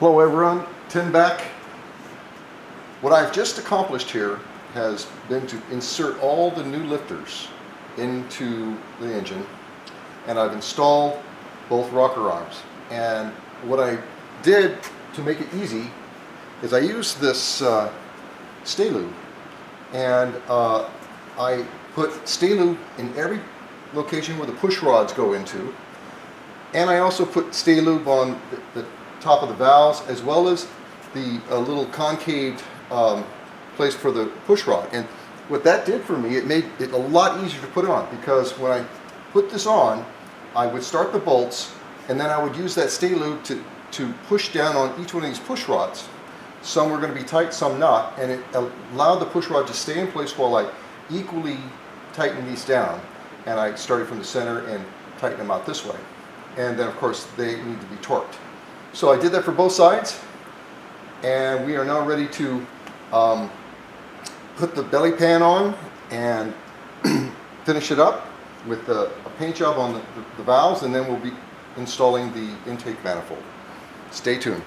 Hello everyone, Tim back. What I've just accomplished here has been to insert all the new lifters into the engine, and I've installed both rocker arms. And what I did to make it easy is I used this stay lube, and I put stay lube in every location where the push rods go into, and I also put stay lube on the top of the valves, as well as the little concave place for the push rod. And what that did for me, it made it a lot easier to put on, because when I put this on, I would start the bolts, and then I would use that stay lube to push down on each one of these push rods. Some were going to be tight, some not, and it allowed the push rod to stay in place while I equally tighten these down. And I started from the center and tighten them out this way. And then of course they need to be torqued. So I did that for both sides, and we are now ready to put the belly pan on and finish it up with a paint job on the valves, and then we'll be installing the intake manifold. Stay tuned.